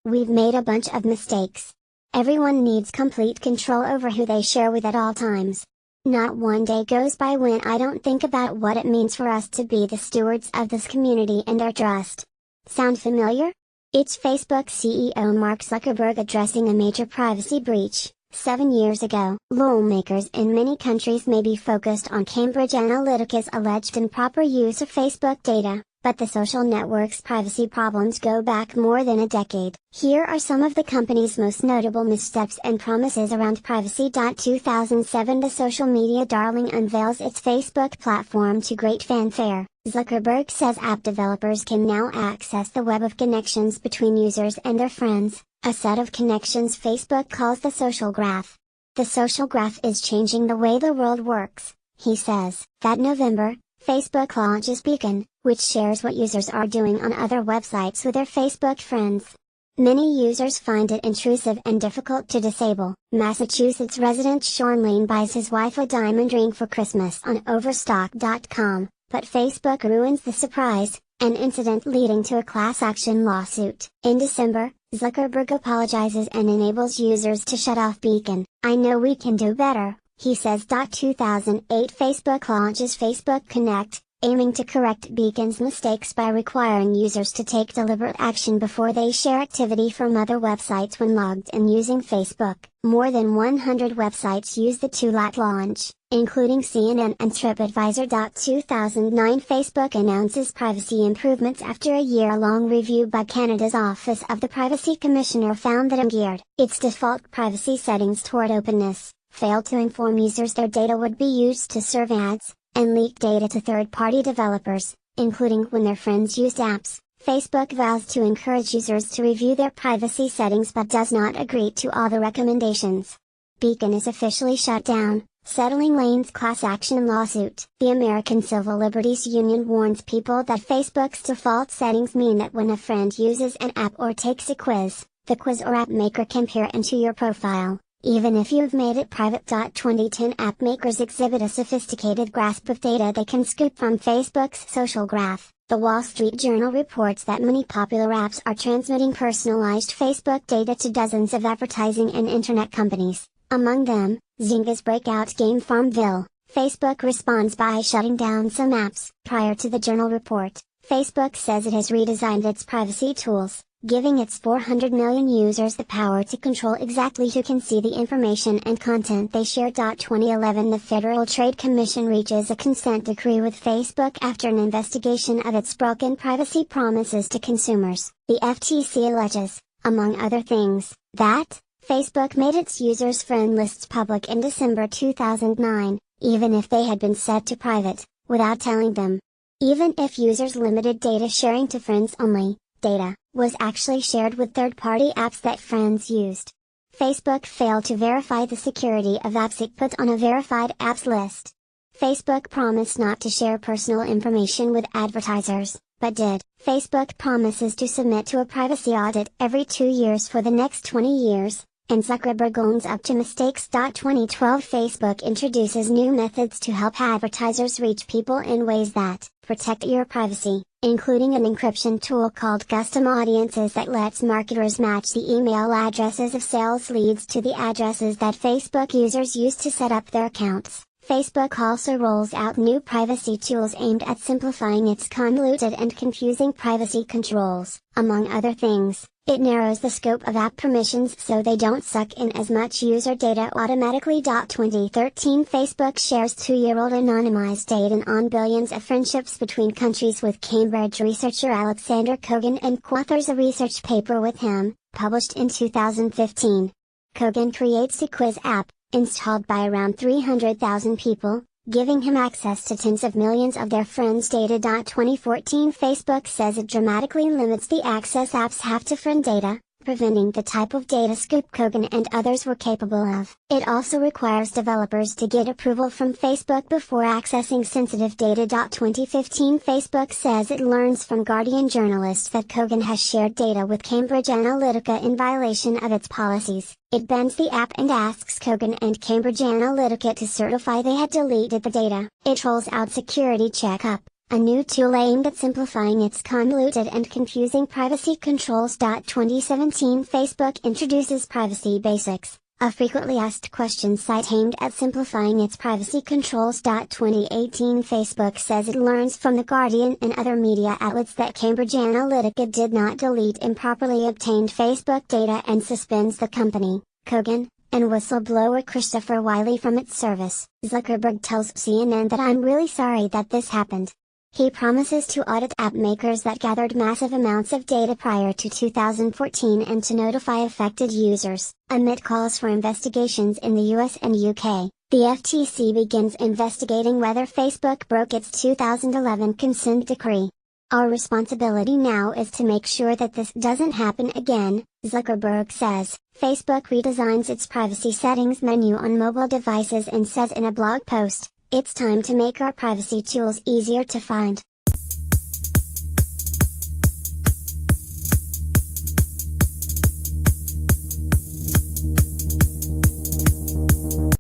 We've made a bunch of mistakes. Everyone needs complete control over who they share with at all times. Not one day goes by when I don't think about what it means for us to be the stewards of this community and their trust. Sound familiar? It's Facebook CEO Mark Zuckerberg addressing a major privacy breach. 7 years ago, lawmakers in many countries may be focused on Cambridge Analytica's alleged improper use of Facebook data, but the social network's privacy problems go back more than a decade. Here are some of the company's most notable missteps and promises around privacy. 2007 The social media darling unveils its Facebook platform to great fanfare. Zuckerberg says app developers can now access the web of connections between users and their friends, a set of connections Facebook calls the social graph. The social graph is changing the way the world works, he says. That November, Facebook launches Beacon, which shares what users are doing on other websites with their Facebook friends. Many users find it intrusive and difficult to disable. Massachusetts resident Sean Lane buys his wife a diamond ring for Christmas on Overstock.com, but Facebook ruins the surprise, an incident leading to a class action lawsuit. In December, Zuckerberg apologizes and enables users to shut off Beacon. I know we can do better, he says. 2008 Facebook launches Facebook Connect, aiming to correct Beacon's mistakes by requiring users to take deliberate action before they share activity from other websites when logged in using Facebook. More than 100 websites use the tool at launch, including CNN and TripAdvisor. 2009 Facebook announces privacy improvements after a year-long review by Canada's Office of the Privacy Commissioner found that geared its default privacy settings toward openness, failed to inform users their data would be used to serve ads, and leak data to third-party developers, including when their friends used apps. Facebook vows to encourage users to review their privacy settings but does not agree to all the recommendations. Beacon is officially shut down, settling Lane's class action lawsuit. The American Civil Liberties Union warns people that Facebook's default settings mean that when a friend uses an app or takes a quiz, the quiz or app maker can peer into your profile, even if you've made it private. 2010 app makers exhibit a sophisticated grasp of data they can scoop from Facebook's social graph. The Wall Street Journal reports that many popular apps are transmitting personalized Facebook data to dozens of advertising and internet companies, among them, Zynga's breakout game Farmville. Facebook responds by shutting down some apps. Prior to the Journal report, Facebook says it has redesigned its privacy tools, giving its 400 million users the power to control exactly who can see the information and content they share. 2011 The Federal Trade Commission reaches a consent decree with Facebook after an investigation of its broken privacy promises to consumers. The FTC alleges, among other things, that Facebook made its users' friend lists public in December 2009, even if they had been set to private, without telling them. Even if users limited data sharing to friends only, data was actually shared with third-party apps that friends used. Facebook failed to verify the security of apps it put on a verified apps list. Facebook promised not to share personal information with advertisers, but did. Facebook promises to submit to a privacy audit every 2 years for the next 20 years, and Zuckerberg owns up to mistakes. 2012 Facebook introduces new methods to help advertisers reach people in ways that protect your privacy, including an encryption tool called Custom Audiences that lets marketers match the email addresses of sales leads to the addresses that Facebook users use to set up their accounts. Facebook also rolls out new privacy tools aimed at simplifying its convoluted and confusing privacy controls. Among other things, it narrows the scope of app permissions so they don't suck in as much user data automatically. 2013 Facebook shares 2-year-old anonymized data on billions of friendships between countries with Cambridge researcher Alexander Kogan and co-authors a research paper with him, published in 2015. Kogan creates a quiz app, installed by around 300,000 people, giving him access to tens of millions of their friends' data. 2014 Facebook says it dramatically limits the access apps have to friend data, preventing the type of data scoop Kogan and others were capable of. It also requires developers to get approval from Facebook before accessing sensitive data. 2015 Facebook says it learns from Guardian journalists that Kogan has shared data with Cambridge Analytica in violation of its policies. It bans the app and asks Kogan and Cambridge Analytica to certify they had deleted the data. It rolls out Security Checkup, a new tool aimed at simplifying its convoluted and confusing privacy controls. 2017 Facebook introduces Privacy Basics, a frequently asked questions site aimed at simplifying its privacy controls. 2018 Facebook says it learns from The Guardian and other media outlets that Cambridge Analytica did not delete improperly obtained Facebook data and suspends the company, Kogan, and whistleblower Christopher Wiley from its service. Zuckerberg tells CNN that "I'm really sorry that this happened." He promises to audit app makers that gathered massive amounts of data prior to 2014 and to notify affected users. Amid calls for investigations in the US and UK, the FTC begins investigating whether Facebook broke its 2011 consent decree. "Our responsibility now is to make sure that this doesn't happen again," Zuckerberg says. Facebook redesigns its privacy settings menu on mobile devices and says in a blog post, "It's time to make our privacy tools easier to find,